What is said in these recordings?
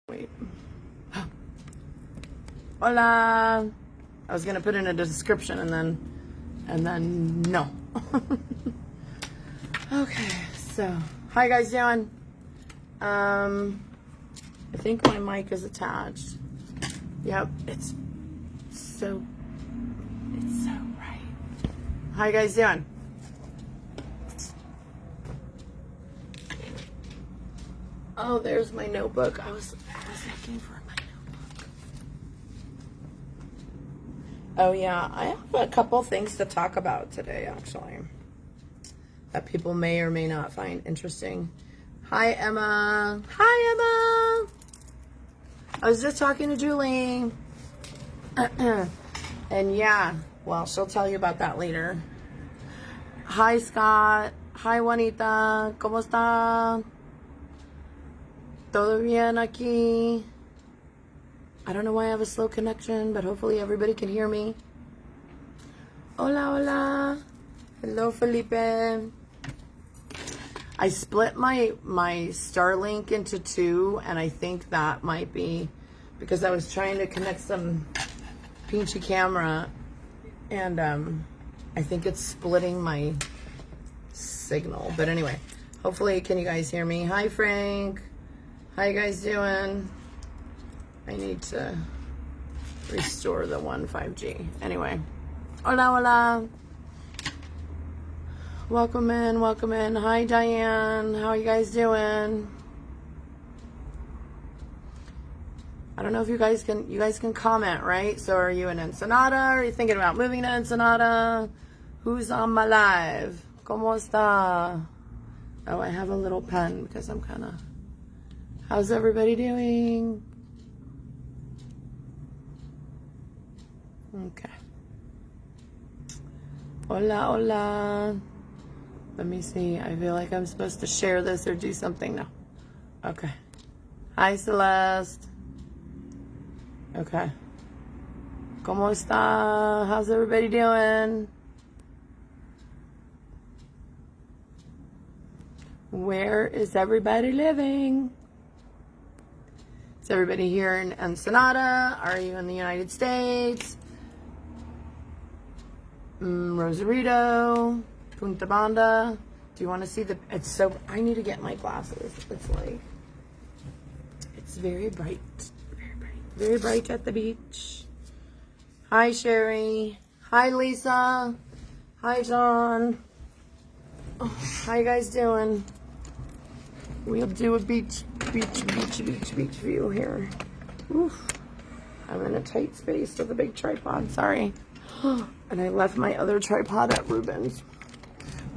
Wait. Hola. I was gonna put in a description and then no. Okay, so how you guys doing? I think my mic is attached. Yep, it's so bright. How you guys doing? Oh, there's my notebook. I was looking for my notebook. Oh yeah, I have a couple things to talk about today, actually, that people may or may not find interesting. Hi, Emma. Hi, Emma. I was just talking to Julie. And yeah, well, she'll tell you about that later. Hi, Scott. Hi, Juanita. ¿Cómo está? Todo bien aquí? I don't know why I have a slow connection, but hopefully everybody can hear me. Hola, hola. Hello, Felipe. I split my Starlink into two, and I think that might be because I was trying to connect some Pinchy camera, and I think it's splitting my signal. But anyway, hopefully, can you guys hear me? Hi, Frank. How you guys doing? I need to restore the 5G. Anyway, hola, hola. Welcome in, welcome in. Hi, Diane. How are you guys doing? I don't know if you guys can comment, right? So are you in Ensenada? Are you thinking about moving to Ensenada? Who's on my live? ¿Cómo está? Oh, I have a little pen because I'm kind of... How's everybody doing? Okay. Hola, hola. Let me see. I feel like I'm supposed to share this or do something now. Okay. Hi, Celeste. Okay. ¿Cómo está? How's everybody doing? Where is everybody living? Is everybody here in Ensenada? Are you in the United States? Rosarito? Punta Banda? Do you want to see the... It's so... I need to get my glasses. It's like... It's very bright. Very bright. Very bright at the beach. Hi, Sherry. Hi, Lisa. Hi, John. Oh, how you guys doing? We'll do a beach view here. Oof. I'm in a tight space with a big tripod. Sorry. And I left my other tripod at Ruben's.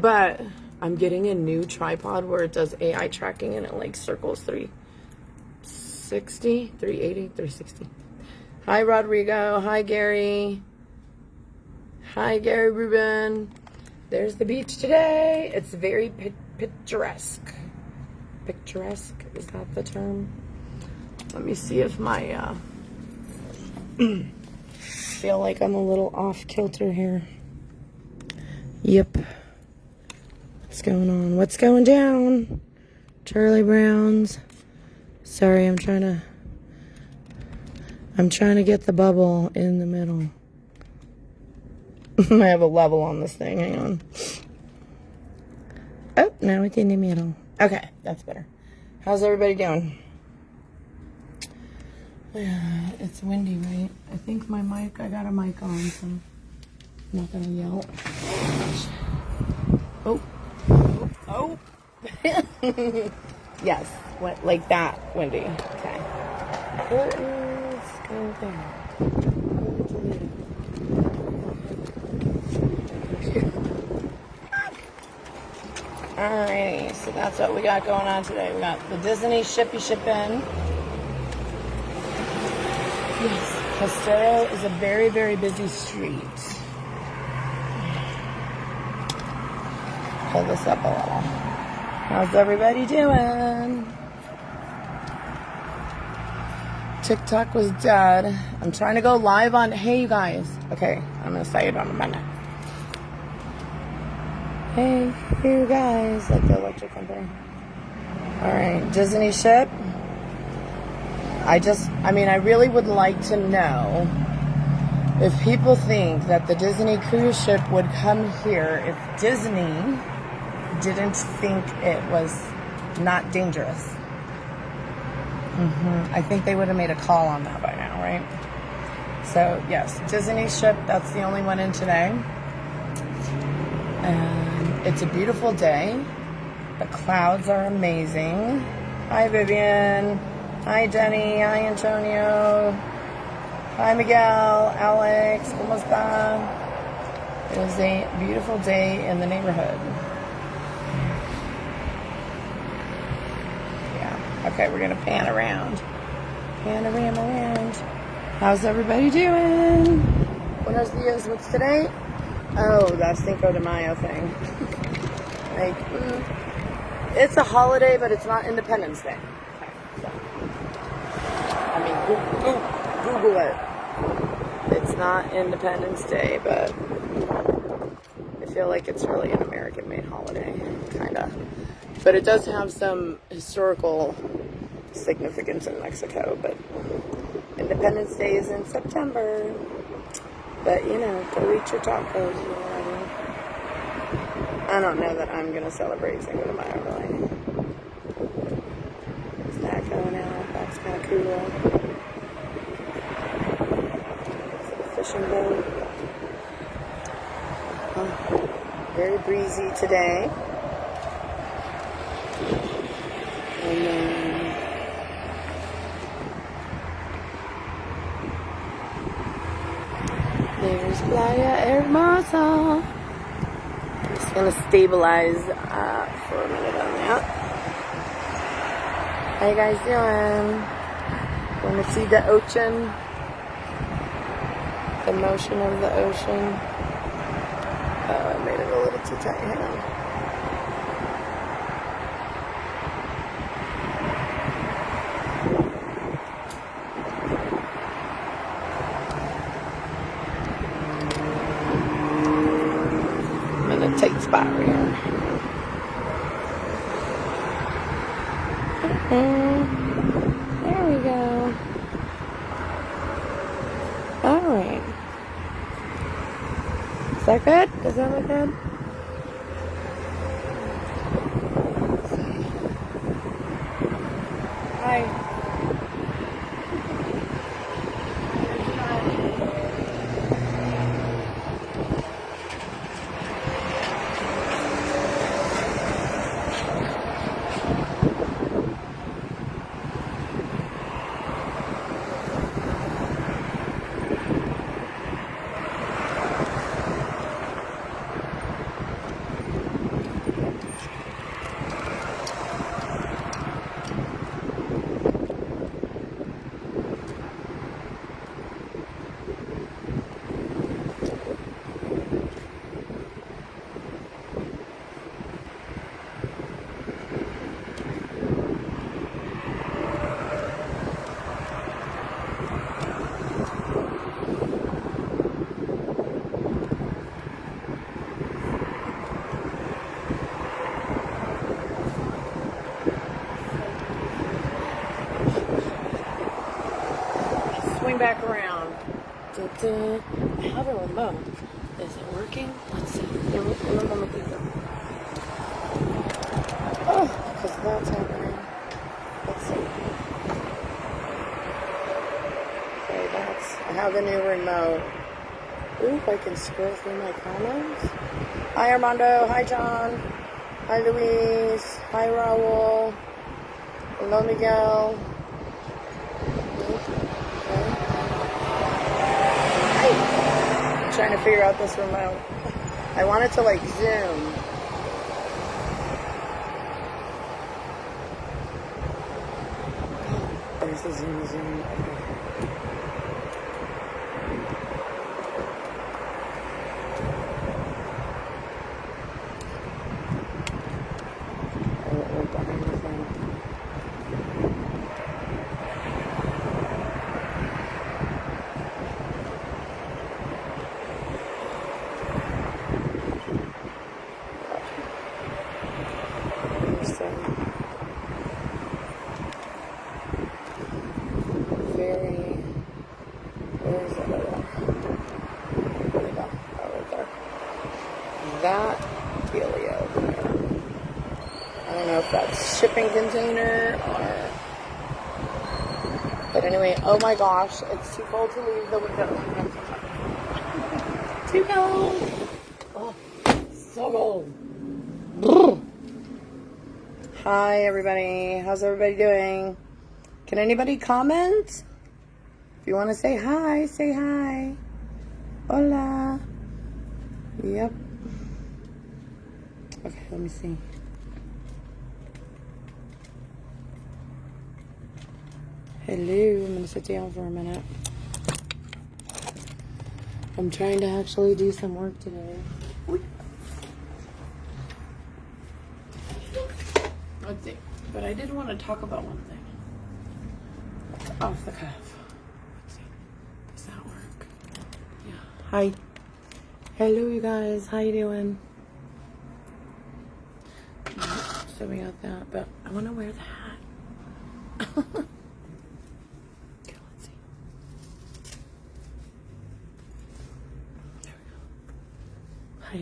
But I'm getting a new tripod where it does AI tracking and it like circles 360, 380, 360. Hi, Rodrigo. Hi, Gary. Hi, Gary Ruben. There's the beach today. It's very picturesque. Picturesque, is that the term? Let me see if my feel like I'm a little off kilter here. Yep. What's going on? What's going down? Charlie Brown's. Sorry, I'm trying to get the bubble in the middle. I have a level on this thing. Hang on. Oh, now it's in the middle. Okay, that's better. How's everybody doing? Yeah, it's windy, right? I think my mic, I got a mic on, so I'm not gonna yell. Oh. Oh. Yes, like that, windy. Okay. Let's go there. Alrighty, so that's what we got going on today. We got the Disney shipping. Yes, Castero is a very, very busy street. Pull this up a little. How's everybody doing? TikTok was dead. I'm trying to go live on... Hey, you guys. Okay, I'm going to say it on a minute. Hey, you guys. Like the electric company. Alright, Disney ship. I mean, I really would like to know if people think that the Disney cruise ship would come here if Disney didn't think it was not dangerous. I think they would have made a call on that by now, right? So, yes, Disney ship, that's the only one in today. And it's a beautiful day. The clouds are amazing. Hi, Vivian. Hi, Jenny. Hi, Antonio. Hi, Miguel. Alex. ¿Cómo está? It is a beautiful day in the neighborhood. Yeah. Okay, we're going to pan around. Panorama around. How's everybody doing? Buenos dias. What's today? Oh, that's Cinco de Mayo thing. Like, it's a holiday, but it's not Independence Day. Okay, so. I mean, Google it. It's not Independence Day, but I feel like it's really an American-made holiday, kind of. But it does have some historical significance in Mexico, but Independence Day is in September. But, you know, go eat your tacos or whatever. I don't know that I'm going to celebrate Cinco de Mayo, really. Is that going out? That's kind of cool. Is it a fishing boat? Very breezy today. And then there's Playa Hermosa. I'm just going to stabilize for a minute on that. How you guys doing? Want to see the ocean? The motion of the ocean. Oh, I made it a little too tight. Hang on. Tight spot right here. There we go. Alright. Is that good? Does that look good? Hi. Back around. I have a remote. Is it working? Let's see. Oh, because that's happening. Let's see. Okay, I have a new remote. Ooh, I can scroll through my comments. Hi, Armando. Hi, John. Hi, Louise. Hi, Raul. Hello, Miguel. I'm trying to figure out this remote. I want it to like zoom. There's the zoom. Okay. shipping container. But anyway, oh my gosh, it's too cold to leave the window. Too cold. Oh, so cold. Hi, everybody. How's everybody doing? Can anybody comment? If you want to say hi, say hi. Hola. Yep. Okay, let me see. Hello, I'm going to sit down for a minute. I'm trying to actually do some work today. Let's see. But I did want to talk about one thing. Off the cuff. Let's see. Does that work? Yeah. Hi. Hello, you guys. How you doing? So we got that, but I want to wear the hat. Okay, let's see. There we go. Hi. I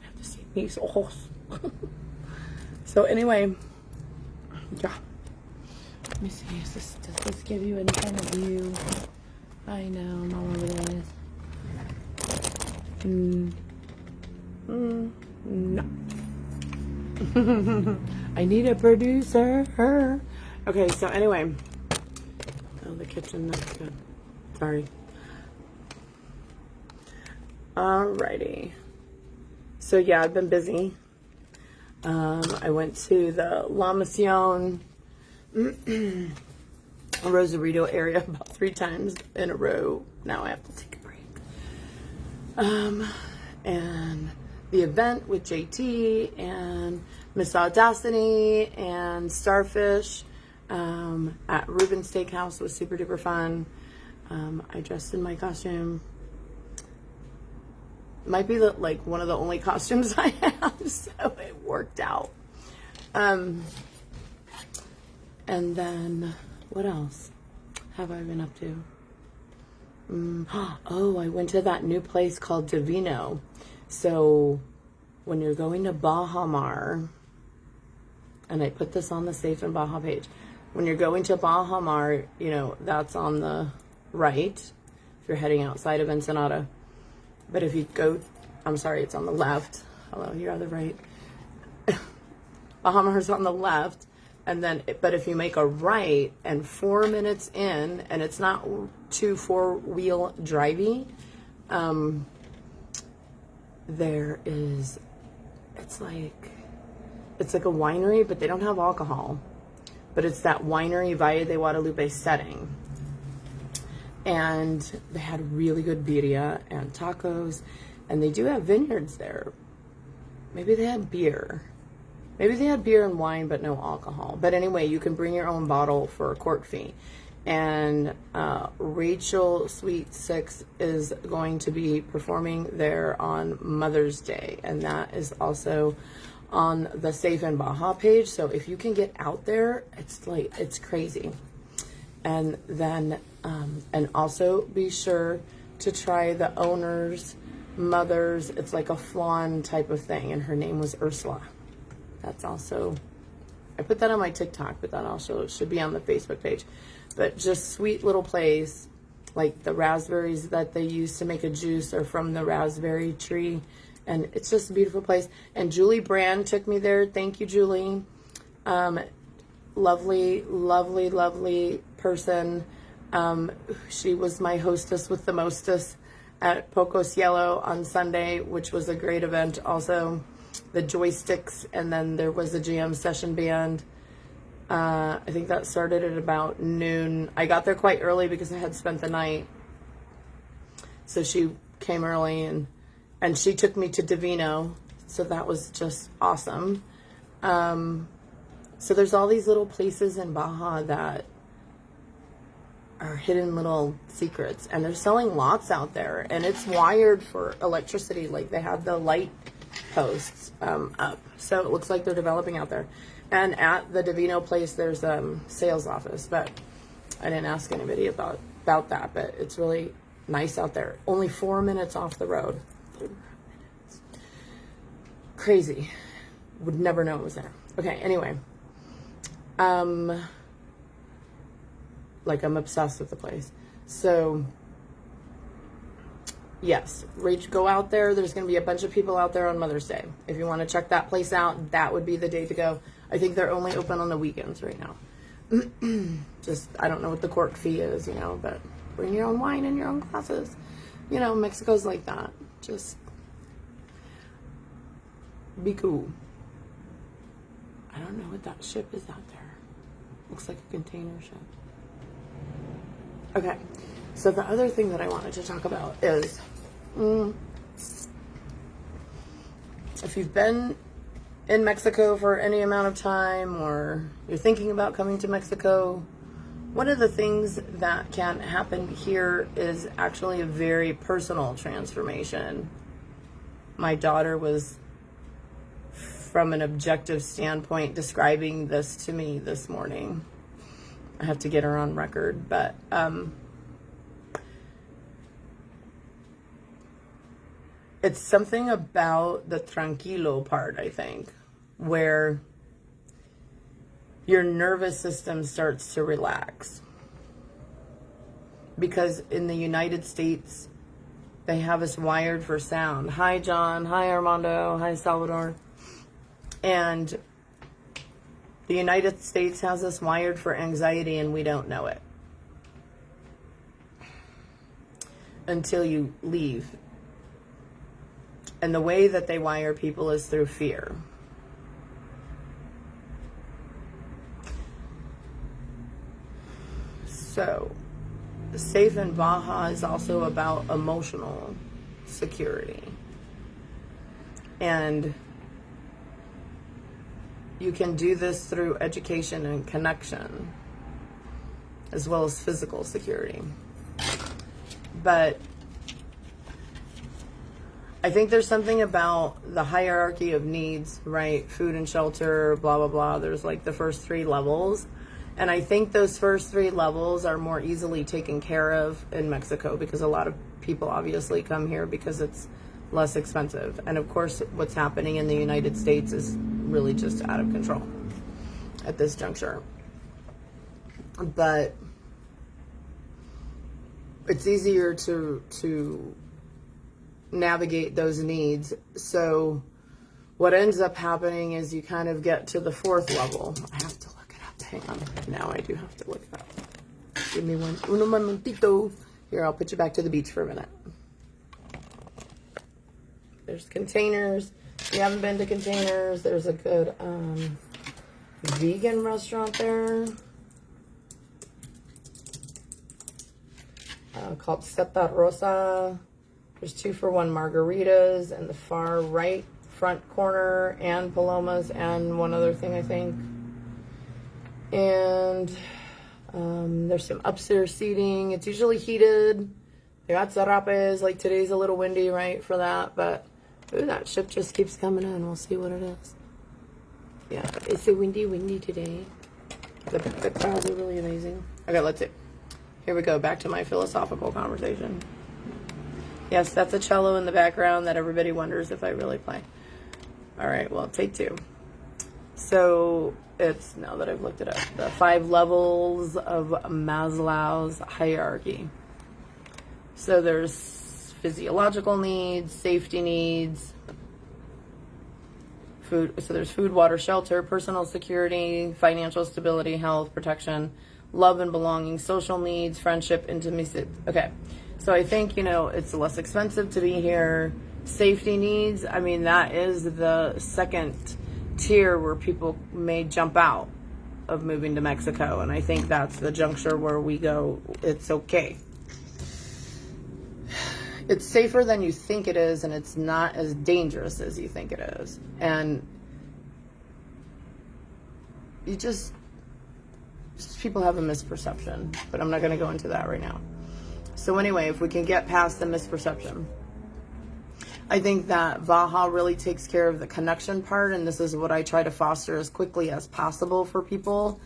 have to see these ojos. So anyway, yeah. Let me see. Does this give you any kind of view? I know, I'm all over this. No. I need a producer. Okay, so anyway. Oh, the kitchen, that's good. Sorry. Alrighty. So yeah, I've been busy. I went to the La Mission Rosarito area about 3 times in a row. Now I have to take a break. And the event with JT and Miss Audacity and Starfish at Reuben Steakhouse was super duper fun. I dressed in my costume. Might be one of the only costumes I have, so it worked out. And then what else have I been up to? Oh, I went to that new place called Divino. So when you're going to Baja Mar, and I put this on the Safe in Baja page, when you're going to Baja Mar, you know, that's on the right if you're heading outside of Ensenada. But if you go, I'm sorry, it's on the left. Hello, you're on the right. Baja Mar's on the left. And then, but if you make a right and 4 minutes in, and it's not too 4-wheel drivey, there is, it's like a winery, but they don't have alcohol. But it's that winery Valle de Guadalupe setting. And they had really good birria and tacos. And they do have vineyards there. Maybe they had beer. Maybe they had beer and wine, but no alcohol. But anyway, you can bring your own bottle for a court fee. And Rachel Sweet 6 is going to be performing there on Mother's Day. And that is also on the Safe in Baja page. So if you can get out there, it's crazy. And then, and also be sure to try the owner's mother's, it's like a flan type of thing. And her name was Ursula. That's also, I put that on my TikTok, but that also should be on the Facebook page. But just sweet little place. Like the raspberries that they use to make a juice are from the raspberry tree. And it's just a beautiful place. And Julie Brand took me there. Thank you, Julie. Lovely, lovely, lovely person. She was my hostess with the mostest at Poco Cielo on Sunday, which was a great event. Also, the joysticks, and then there was a jam session band. I think that started at about noon. I got there quite early because I had spent the night. So she came early, and she took me to Divino. So that was just awesome. So there's all these little places in Baja that are hidden little secrets, and they're selling lots out there, and it's wired for electricity. Like they have the light posts up, so it looks like they're developing out there. And at the Divino place, there's a sales office, but I didn't ask anybody about that. But it's really nice out there. Only 4 minutes off the road. 4 minutes. Crazy. Would never know it was there. Okay. Anyway, Like, I'm obsessed with the place. So, yes, Rach, go out there. There's going to be a bunch of people out there on Mother's Day. If you want to check that place out, that would be the day to go. I think they're only open on the weekends right now. Just, I don't know what the cork fee is, you know, but bring your own wine and your own glasses. You know, Mexico's like that. Just be cool. I don't know what that ship is out there. Looks like a container ship. Okay, so the other thing that I wanted to talk about is if you've been in Mexico for any amount of time, or you're thinking about coming to Mexico, one of the things that can happen here is actually a very personal transformation. My daughter was, from an objective standpoint, describing this to me this morning. I have to get her on record, but it's something about the tranquilo part, I think, where your nervous system starts to relax. Because in the United States, they have us wired for sound. Hi, John. Hi, Armando. Hi, Salvador. And the United States has us wired for anxiety, and we don't know it until you leave. And the way that they wire people is through fear. So, Safe in Baja is also about emotional security. And you can do this through education and connection, as well as physical security. But I think there's something about the hierarchy of needs, right? Food and shelter, blah, blah, blah. There's like the first 3 levels. And I think those first 3 levels are more easily taken care of in Mexico, because a lot of people obviously come here because it's less expensive. And of course, what's happening in the United States is really just out of control at this juncture. But it's easier to navigate those needs. So what ends up happening is you kind of get to the 4th level. I have to look it up. Hang on. Now I do have to look it up. Give me un momentito. Here, I'll put you back to the beach for a minute. There's Containers. If you haven't been to Containers, there's a good vegan restaurant there called Seta Rosa. There's 2-for-1 margaritas in the far right front corner, and Palomas, and one other thing, I think. And there's some upstairs seating. It's usually heated. They got zarapes. Like, today's a little windy, right, for that, but ooh, that ship just keeps coming in. We'll see what it is. Yeah, it's a windy today. The clouds are really amazing. Okay, let's see. Here we go. Back to my philosophical conversation. Yes, that's a cello in the background that everybody wonders if I really play. All right, well, take 2. So it's, now that I've looked it up, the 5 levels of Maslow's hierarchy. So there's physiological needs, safety needs, food. So there's food, water, shelter, personal security, financial stability, health, protection, love and belonging, social needs, friendship, intimacy. Okay. So I think, you know, it's less expensive to be here. Safety needs, I mean, that is the 2nd tier where people may jump out of moving to Mexico. And I think that's the juncture where we go, it's okay. It's safer than you think it is, and it's not as dangerous as you think it is. And you just people have a misperception, but I'm not going to go into that right now. So anyway, if we can get past the misperception, I think that Baja really takes care of the connection part, and this is what I try to foster as quickly as possible for people.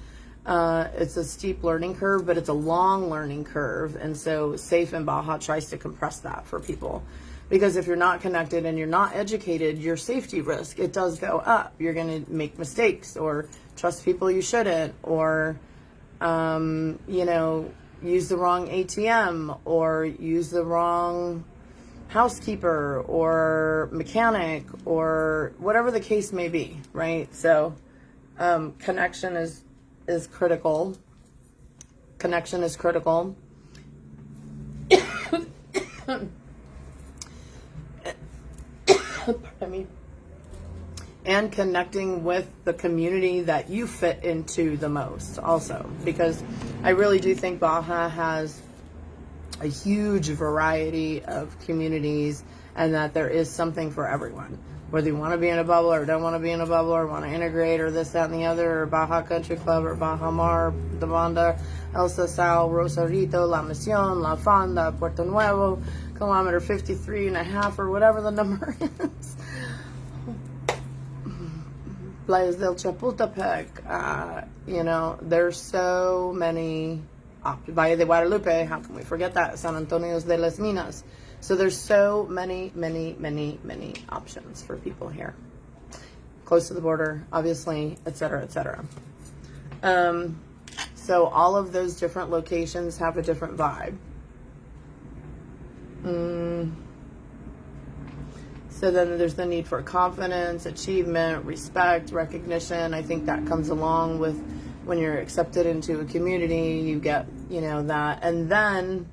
It's a steep learning curve, but it's a long learning curve, and so Safe in Baja tries to compress that for people. Because if you're not connected and you're not educated, your safety risk, it does go up. You're going to make mistakes, or trust people you shouldn't, or, you know, use the wrong ATM, or use the wrong housekeeper or mechanic, or whatever the case may be, right? So connection is critical. Connection is critical. Pardon me. And connecting with the community that you fit into the most also, because I really do think Baja has a huge variety of communities, and that there is something for everyone, whether you want to be in a bubble or don't want to be in a bubble, or want to integrate, or this, that, and the other, or Baja Country Club, or Baja Mar, the Banda, El Sal, Rosarito, La Misión, La Fonda, Puerto Nuevo, kilometer 53 and a half, or whatever the number is. Playas del Chapultepec, you know, there's so many, Valle de Guadalupe, how can we forget that? San Antonio de las Minas. So there's so many, many, many, many options for people here. Close to the border, obviously, etc., etc. So all of those different locations have a different vibe. So then there's the need for confidence, achievement, respect, recognition. I think that comes along with when you're accepted into a community, you get, you know, that. And then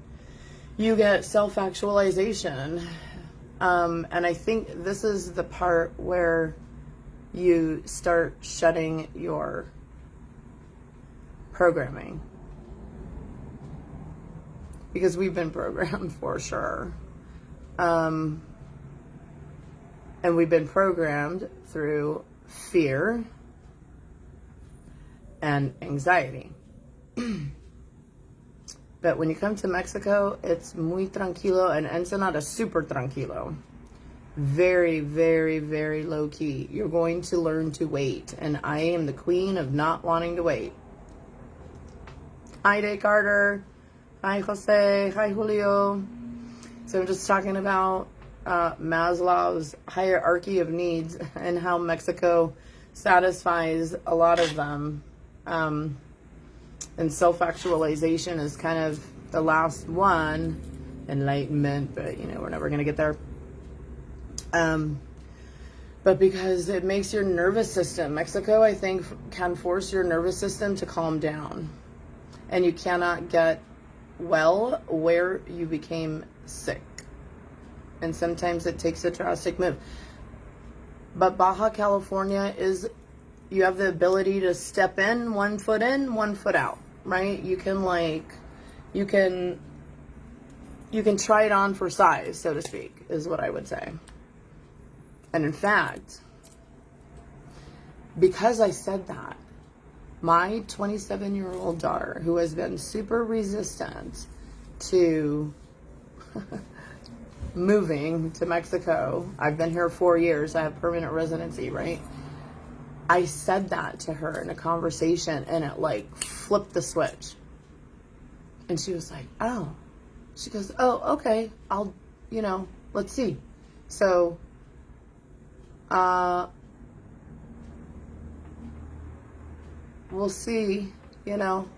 you get self-actualization. And I think this is the part where you start shedding your programming. Because we've been programmed for sure. And we've been programmed through fear and anxiety. But when you come to Mexico, it's muy tranquilo, and Ensenada super tranquilo. Very, very, very low key. You're going to learn to wait, and I am the queen of not wanting to wait. Hi, Day Carter. Hi, Jose. Hi, Julio. So I'm just talking about Maslow's hierarchy of needs and how Mexico satisfies a lot of them. And self-actualization is kind of the last one. Enlightenment, but you know, we're never going to get there. But because it makes your nervous system, Mexico, I think, can force your nervous system to calm down. And you cannot get well where you became sick. And sometimes it takes a drastic move. But Baja California is, you have the ability to step in, 1 foot in, 1 foot out, right? You can you can try it on for size, so to speak, is what I would say. And in fact, because I said that, my 27-year-old daughter, who has been super resistant to moving to Mexico, I've been here 4 years, I have permanent residency, right? I said that to her in a conversation, and it like flipped the switch. And she was like, oh. She goes, oh, okay, I'll, you know, let's see. So, we'll see, you know,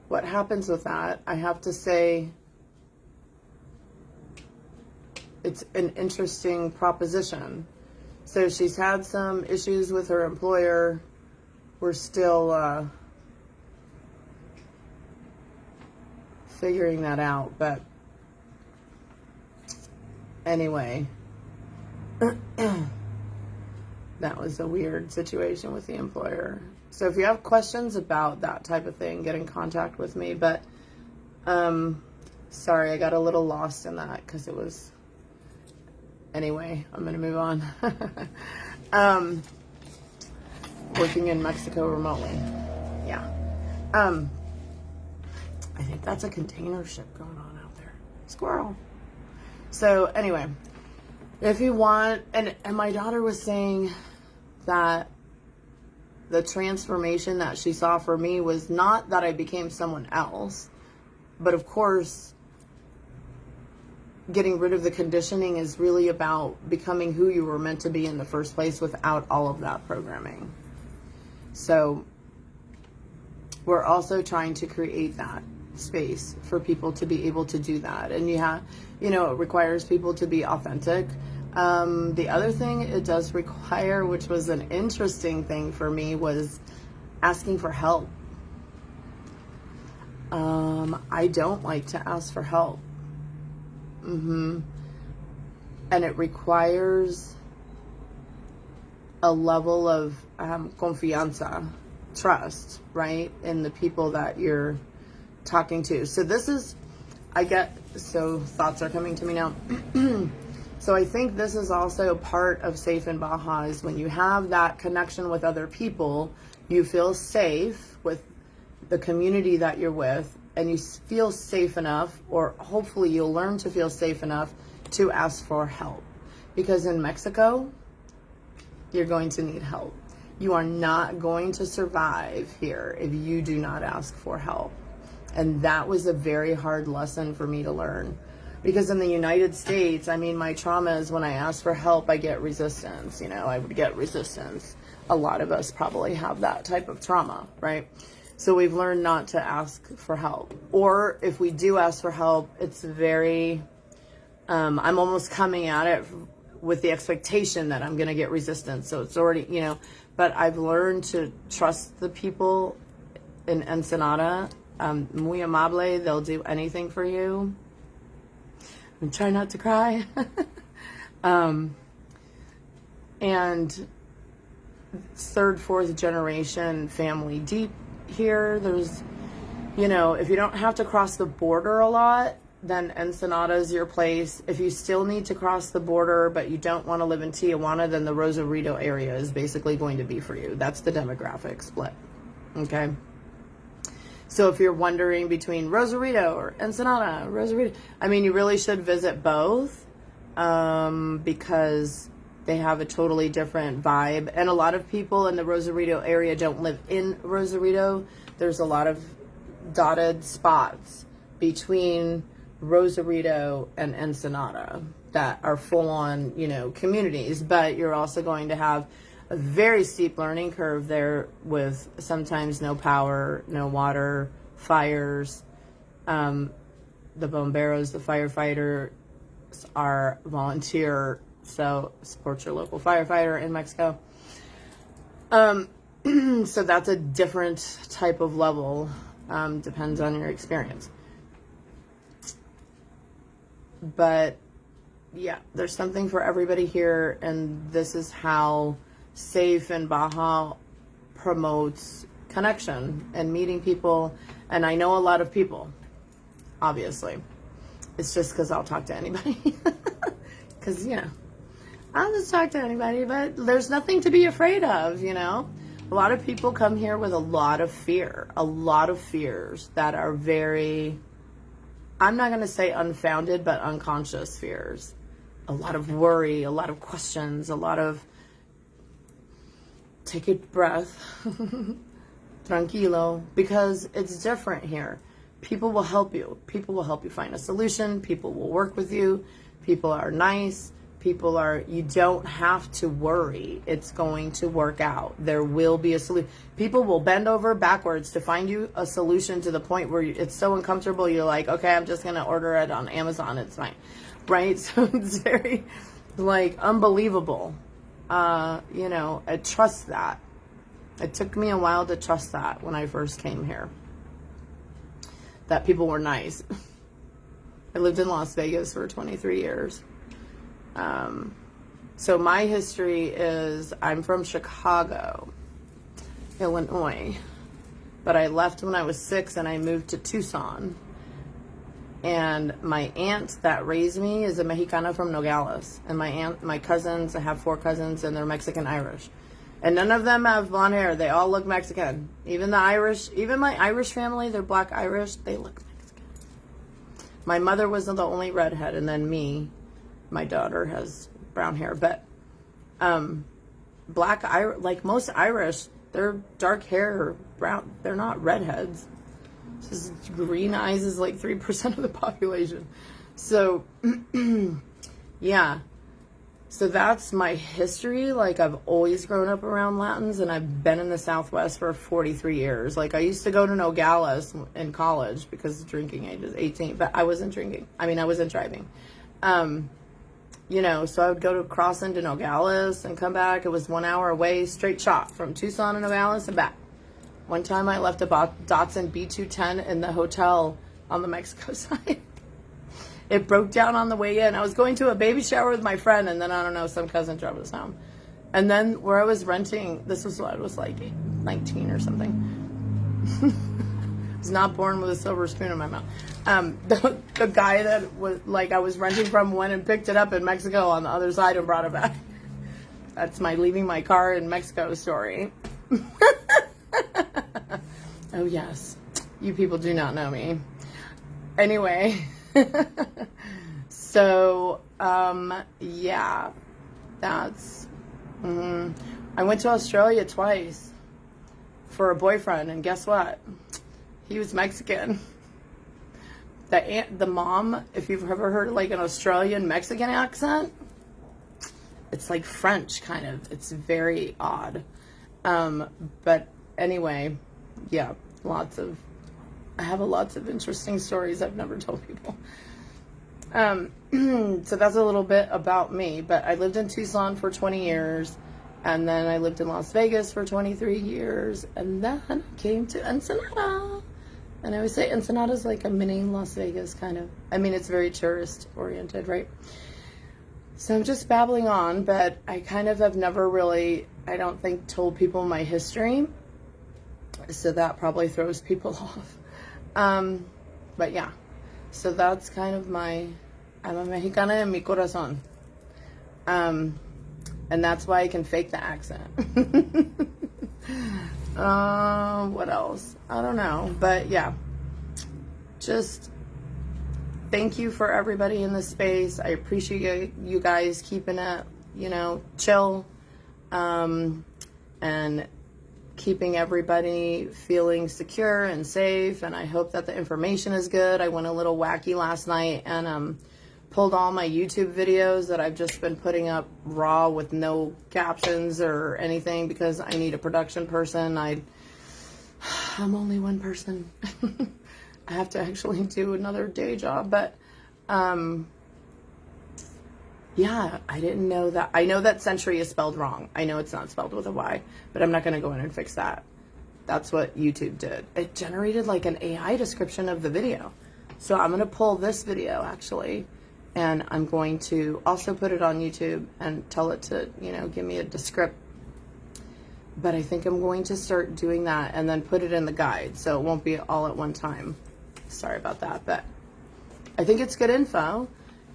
what happens with that. I have to say, it's an interesting proposition. So she's had some issues with her employer. We're still figuring that out. But anyway, that was a weird situation with the employer. So if you have questions about that type of thing, get in contact with me. But sorry, I got a little lost in that because it was... Anyway, I'm going to move on. Working in Mexico remotely. Yeah. I think that's a container ship going on out there. Squirrel. So anyway, if you want, and my daughter was saying that the transformation that she saw for me was not that I became someone else, but of course, getting rid of the conditioning is really about becoming who you were meant to be in the first place without all of that programming. So we're also trying to create that space for people to be able to do that. And it requires people to be authentic. The other thing it does require, which was an interesting thing for me, was asking for help. I don't like to ask for help. And it requires a level of confianza, trust, right, in the people that you're talking to. So thoughts are coming to me now. So I think this is also part of Safe in Baja, is when you have that connection with other people, you feel safe with the community that you're with, and you feel safe enough, or hopefully you'll learn to feel safe enough to ask for help. Because in Mexico, you're going to need help. You are not going to survive here if you do not ask for help. And that was a very hard lesson for me to learn. Because in the United States, my trauma is when I ask for help, I get resistance. I would get resistance. A lot of us probably have that type of trauma, right? So we've learned not to ask for help. Or if we do ask for help, it's very, I'm almost coming at it with the expectation that I'm going to get resistance. So it's already, but I've learned to trust the people in Ensenada. Muy amable, they'll do anything for you. And try not to cry. And third, fourth generation family deep here. There's, if you don't have to cross the border a lot, then Ensenada is your place. If you still need to cross the border, but you don't want to live in Tijuana, then the Rosarito area is basically going to be for you. That's the demographic split. Okay. So if you're wondering between Rosarito or Ensenada, Rosarito, you really should visit both, because they have a totally different vibe. And a lot of people in the Rosarito area don't live in Rosarito. There's a lot of dotted spots between Rosarito and Ensenada that are full on, communities, but you're also going to have a very steep learning curve there with sometimes no power, no water, fires. The bomberos, the firefighters are volunteer, so support your local firefighter in Mexico. So that's a different type of level, depends on your experience. But yeah, there's something for everybody here, and this is how Safe in Baja promotes connection and meeting people. And I know a lot of people, obviously. It's just because I'll talk to anybody. Because, I'll just talk to anybody, but there's nothing to be afraid of, A lot of people come here with a lot of fear, a lot of fears that are very, I'm not going to say unfounded, but unconscious fears. A lot of worry, a lot of questions, a lot of, take a breath, tranquilo, because it's different here. People will help you. People will help you find a solution. People will work with you. People are nice. You don't have to worry. It's going to work out. There will be a solution. People will bend over backwards to find you a solution to the point where it's so uncomfortable. You're like, okay, I'm just going to order it on Amazon. It's fine. Right? So it's very unbelievable. I trust that. It took me a while to trust that when I first came here. That people were nice. I lived in Las Vegas for 23 years. So my history is I'm from Chicago, Illinois. But I left when I was 6 and I moved to Tucson. And my aunt that raised me is a Mexicana from Nogales. And my cousins, I have 4 cousins, and they're Mexican Irish. And none of them have blonde hair. They all look Mexican. Even the Irish, even my Irish family, they're black Irish, they look Mexican. My mother was the only redhead, and then me, my daughter has brown hair. But black Irish, like most Irish, they're dark hair, brown. They're not redheads. Just green eyes is like 3% of the population. So, yeah. So that's my history. Like, I've always grown up around Latins, and I've been in the Southwest for 43 years. Like, I used to go to Nogales in college because the drinking age is 18, but I wasn't drinking. I mean, I wasn't driving. You know, so I would go to cross into Nogales and come back. It was 1 hour away, straight shot from Tucson to Nogales and back. One time I left a Datsun B210 in the hotel on the Mexico side. It broke down on the way in. I was going to a baby shower with my friend, and then, I don't know, some cousin drove us home. And then where I was renting, this was when I was like 19 or something. I was not born with a silver spoon in my mouth. The guy that was like I was renting from went and picked it up in Mexico on the other side and brought it back. That's my leaving my car in Mexico story. Oh yes, you people do not know me. Anyway. So, yeah, that's, I went to Australia twice for a boyfriend, and guess what? He was Mexican. The mom, if you've ever heard like an Australian Mexican accent, it's like French kind of. It's very odd. But anyway, yeah, I have lots of interesting stories I've never told people. So that's a little bit about me, but I lived in Tucson for 20 years, and then I lived in Las Vegas for 23 years, and then I came to Ensenada. And I always say Ensenada's like a mini Las Vegas, kind of. I mean, it's very tourist oriented, right? So I'm just babbling on, but I kind of have never really, I don't think, told people my history. So that probably throws people off. But yeah, so that's kind of I'm a Mexicana en mi corazón. And that's why I can fake the accent. What else? I don't know, but yeah, just thank you for everybody in this space. I appreciate you guys keeping it, you know, chill, and keeping everybody feeling secure and safe, and I hope that the information is good. I went a little wacky last night and pulled all my YouTube videos that I've just been putting up raw with no captions or anything because I need a production person. I'm only one person. I have to actually do another day job, but yeah, I didn't know that. I know that Century is spelled wrong. I know it's not spelled with a Y, but I'm not going to go in and fix that. That's what YouTube did. It generated like an AI description of the video. So I'm going to pull this video actually, and I'm going to also put it on YouTube and tell it to, you know, give me a descript. But I think I'm going to start doing that and then put it in the guide, so it won't be all at one time. Sorry about that, but I think it's good info.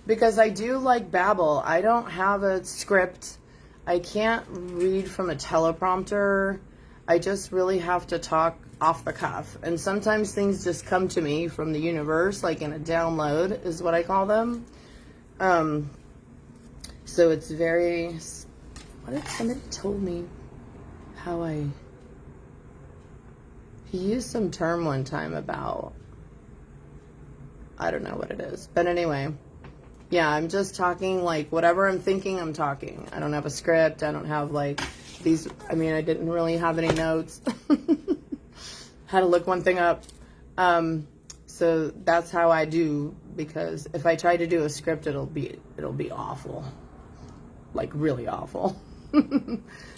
Because I do like babble. I don't have a script. I can't read from a teleprompter. I just really have to talk off the cuff. And sometimes things just come to me from the universe, like in a download is what I call them. So it's very, somebody told me how he used some term one time about, I don't know what it is. But anyway. Yeah, I'm just talking like whatever I'm thinking, I'm talking. I don't have a script. I don't have like these. I mean, I didn't really have any notes. Had to look one thing up. So that's how I do, because if I try to do a script, it'll be awful, like really awful.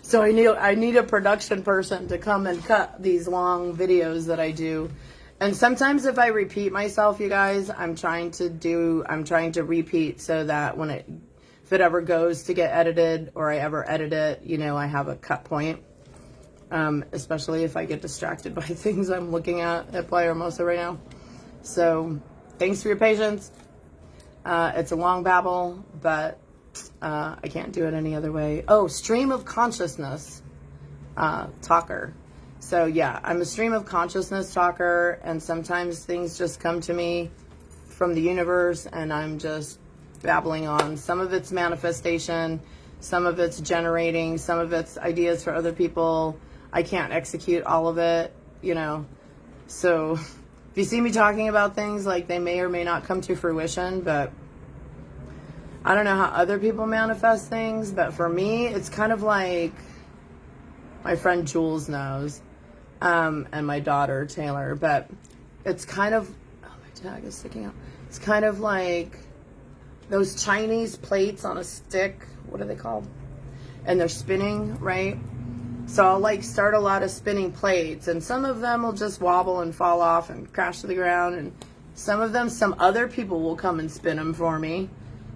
So I need a production person to come and cut these long videos that I do. And sometimes if I repeat myself, you guys, I'm trying to repeat so that if it ever goes to get edited or I ever edit it, you know, I have a cut point. Especially if I get distracted by things I'm looking at Playa Hermosa right now. So thanks for your patience. It's a long babble, but I can't do it any other way. Oh, stream of consciousness talker. So yeah, I'm a stream of consciousness talker, and sometimes things just come to me from the universe and I'm just babbling on. Some of it's manifestation, some of it's generating, some of it's ideas for other people. I can't execute all of it, you know. So If you see me talking about things, like, they may or may not come to fruition, but I don't know how other people manifest things, but for me, it's kind of like my friend Jules knows, and my daughter Taylor, but it's kind of, oh, my tag is sticking out. It's kind of like those Chinese plates on a stick. What are they called? And they're spinning, right? So I'll like start a lot of spinning plates, and some of them will just wobble and fall off and crash to the ground, and some of them, some other people will come and spin them for me.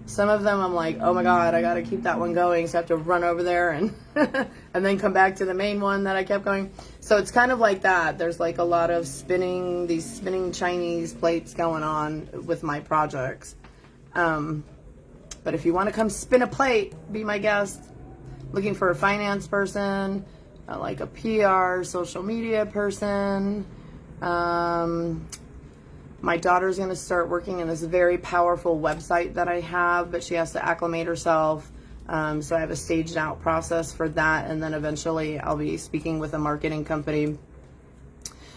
Some of them I'm like, oh my God, I gotta keep that one going, so I have to run over there and and then come back to the main one that I kept going. So it's kind of like that. There's like a lot of spinning, these spinning Chinese plates going on with my projects. But if you want to come spin a plate, be my guest. Looking for a finance person, like a PR, social media person. My daughter's going to start working in this very powerful website that I have, but she has to acclimate herself. So I have a staged out process for that. And then eventually I'll be speaking with a marketing company.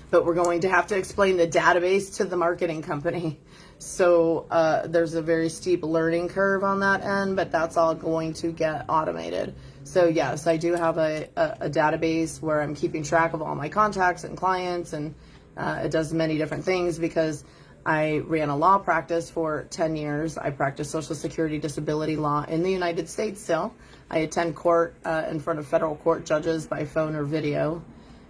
But we're going to have to explain the database to the marketing company. So there's a very steep learning curve on that end, but that's all going to get automated. So yes, I do have a database where I'm keeping track of all my contacts and clients, and it does many different things because I ran a law practice for 10 years. I practice Social Security disability law in the United States still. I attend court in front of federal court judges by phone or video,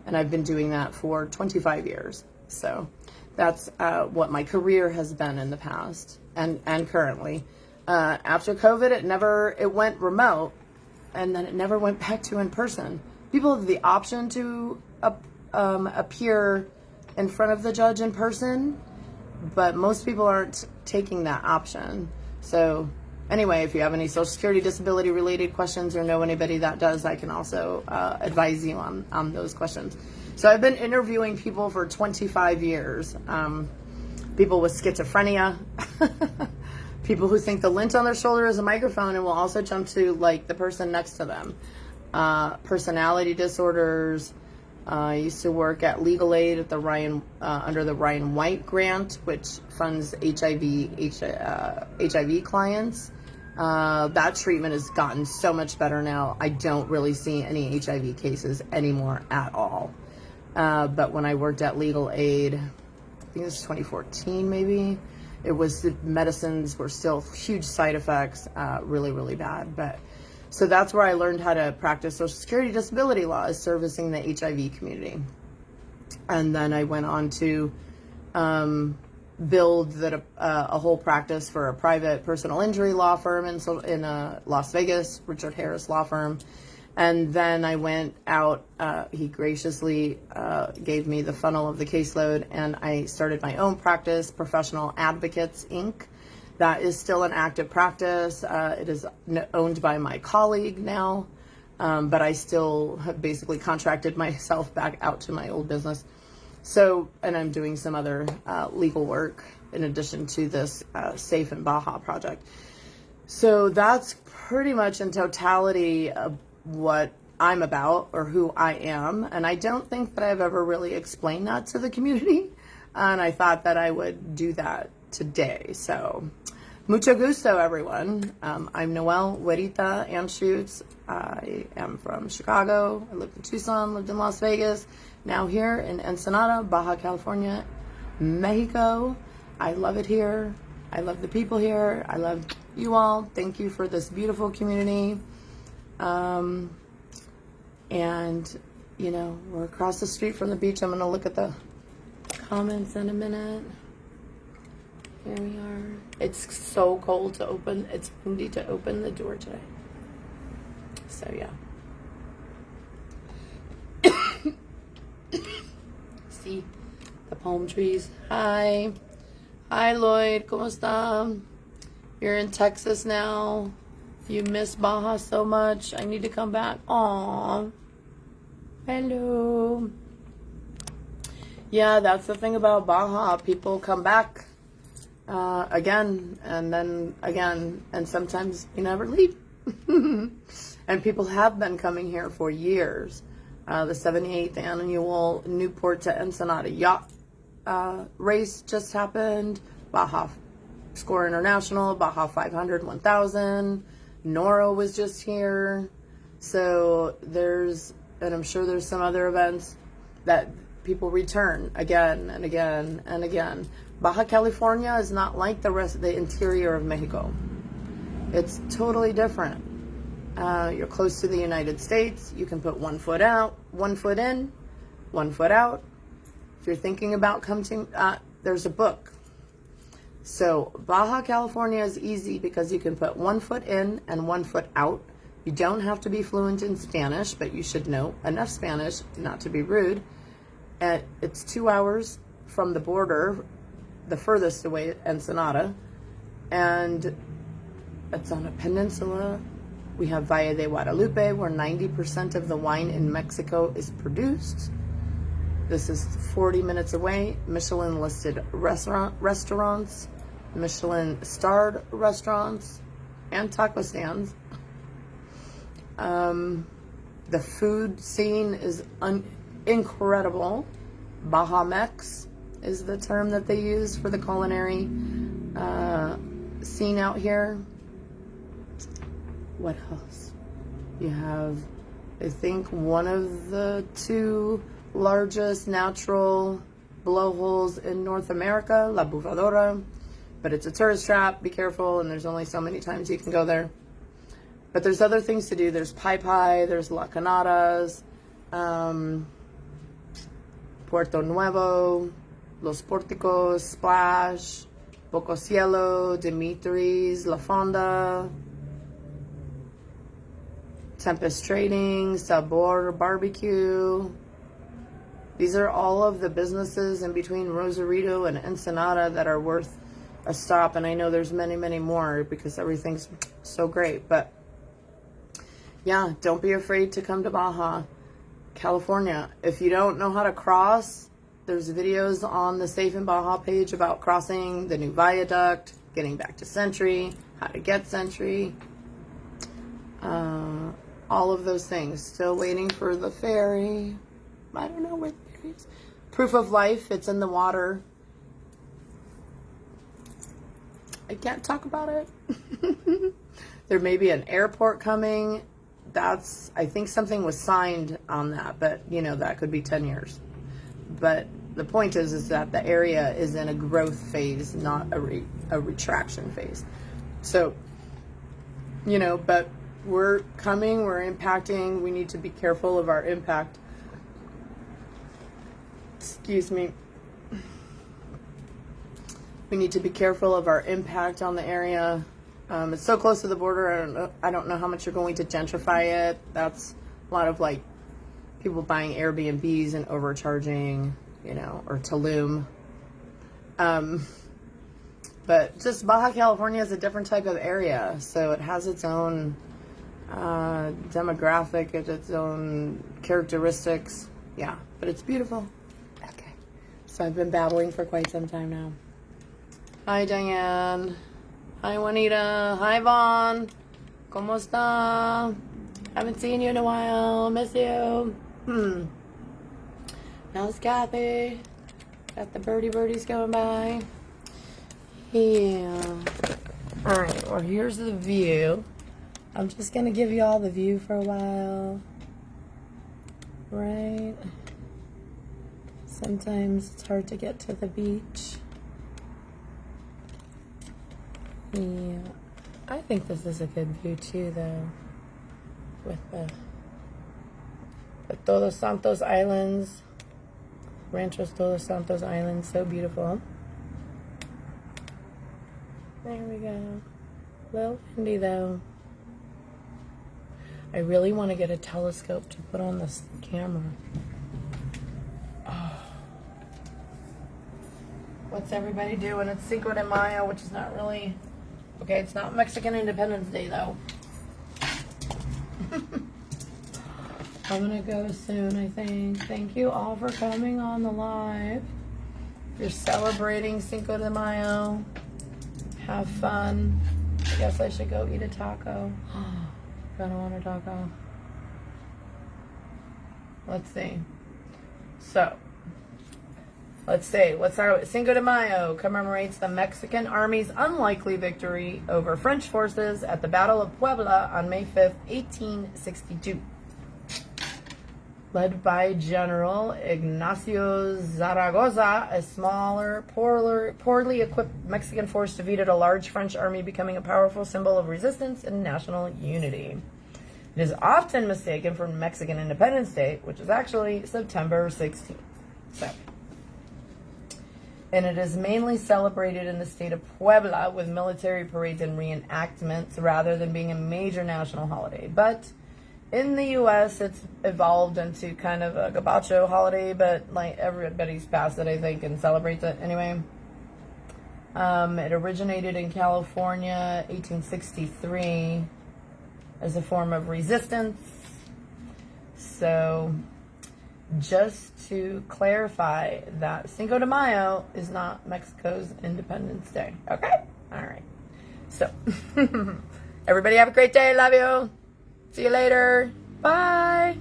and I've been doing that for 25 years. So that's what my career has been in the past and currently. After COVID, it went remote, and then it never went back to in person. People have the option to appear in front of the judge in person, but most people aren't taking that option. So anyway, if you have any Social Security disability related questions or know anybody that does, I can also advise you on those questions. So I've been interviewing people for 25 years. People with schizophrenia, people who think the lint on their shoulder is a microphone and will also jump to like the person next to them. Personality disorders. I used to work at Legal Aid at the under the Ryan White grant, which funds HIV clients. That treatment has gotten so much better now. I don't really see any HIV cases anymore at all. But when I worked at Legal Aid, I think it was 2014 maybe, it was the medicines were still huge side effects, really, really bad. But so that's where I learned how to practice Social Security disability law, is servicing the HIV community. And then I went on to build a whole practice for a private personal injury law firm in Las Vegas, Richard Harris Law Firm. And then I went out, he graciously gave me the funnel of the caseload, and I started my own practice, Professional Advocates, Inc. That is still an active practice. It is owned by my colleague now, but I still have basically contracted myself back out to my old business. So, and I'm doing some other legal work in addition to this Safe in Baja project. So that's pretty much in totality of what I'm about or who I am. And I don't think that I've ever really explained that to the community. And I thought that I would do that today. So mucho gusto, everyone. I'm Noelle Huerita Anschutz. I am from Chicago. I lived in Tucson, lived in Las Vegas, now here in Ensenada, Baja California, Mexico. I love it here. I love the people here. I love you all. Thank you for this beautiful community. And, you know, we're across the street from the beach. I'm going to look at the comments in a minute. Here we are. It's so cold to open. It's windy to open the door today. So, yeah. See the palm trees. Hi. Hi, Lloyd. ¿Cómo está? You're in Texas now. You miss Baja so much. I need to come back. Aw. Hello. Yeah, that's the thing about Baja. People come back again and then again, and sometimes you never leave. And people have been coming here for years. The 78th annual Newport to Ensenada Yacht race just happened. Baja Score International, Baja 500, 1000. Nora was just here. So there's, and I'm sure there's some other events that people return again and again and again. Baja California is not like the rest of the interior of Mexico. It's totally different. You're close to the United States. You can put 1 foot out, 1 foot in, 1 foot out. If you're thinking about coming, there's a book. So Baja California is easy because you can put 1 foot in and 1 foot out. You don't have to be fluent in Spanish, but you should know enough Spanish not to be rude. And it's 2 hours from the border, the furthest away, Ensenada. And it's on a peninsula. We have Valle de Guadalupe, where 90% of the wine in Mexico is produced. This is 40 minutes away. Michelin-listed restaurants, Michelin-starred restaurants, and taco stands. The food scene is incredible. Baja Mex is the term that they use for the culinary scene out here. What else? You have, I think, one of the 2 largest natural blowholes in North America, La Bufadora. But it's a tourist trap. Be careful, and there's only so many times you can go there. But there's other things to do. There's Pai Pai, there's La Canadas, Puerto Nuevo, Los Porticos, Splash, Poco Cielo, Dimitri's, La Fonda, Tempest Trading, Sabor Barbecue. These are all of the businesses in between Rosarito and Ensenada that are worth a stop. And I know there's many, many more because everything's so great. But yeah, don't be afraid to come to Baja California. If you don't know how to cross, there's videos on the Safe in Baja page about crossing the new viaduct, getting back to Century, how to get Century, all of those things. Still waiting for the ferry. I don't know where the ferry is. Proof of Life, it's in the water. I can't talk about it. There may be an airport coming. I think something was signed on that, but you know, that could be 10 years. But the point is that the area is in a growth phase, not a retraction phase. So, you know, but we're coming, we're impacting, we need to be careful of our impact. Excuse me. We need to be careful of our impact on the area. It's so close to the border, I don't know how much you're going to gentrify it. That's a lot of like people buying Airbnbs and overcharging, you know, or Tulum. But just Baja California is a different type of area, so it has its own demographic, its own characteristics. Yeah, but it's beautiful. Okay, so I've been babbling for quite some time now. Hi, Diane. Hi, Juanita. Hi, Vaughn. ¿Cómo está? Haven't seen you in a while. Miss you. How's Kathy? Got the birdies going by. Yeah. Alright, well, here's the view. I'm just going to give you all the view for a while. Right? Sometimes it's hard to get to the beach. Yeah. I think this is a good view too, though. With the Todos Santos Islands. Ranchos Todos Santos Islands. So beautiful. There we go. A little windy, though. I really want to get a telescope to put on this camera. Oh. What's everybody doing? It's Cinco de Mayo, which is not really... Okay, it's not Mexican Independence Day, though. I'm gonna go soon, I think. Thank you all for coming on the live. If you're celebrating Cinco de Mayo, have fun. I guess I should go eat a taco. I don't want a taco. Let's see. So, Let's see. Let's start with Cinco de Mayo commemorates the Mexican Army's unlikely victory over French forces at the Battle of Puebla on May 5th, 1862. Led by General Ignacio Zaragoza, a smaller, poorly equipped Mexican force defeated a large French army, becoming a powerful symbol of resistance and national unity. It is often mistaken for Mexican Independence Day, which is actually September 16th. And it is mainly celebrated in the state of Puebla with military parades and reenactments rather than being a major national holiday. But in the U.S., it's evolved into kind of a gabacho holiday, but like everybody's past it, I think, and celebrates it anyway. It originated in California, 1863, as a form of resistance. So, just to clarify that Cinco de Mayo is not Mexico's Independence Day. Okay? All right. So, everybody have a great day. Love you. See you later. Bye.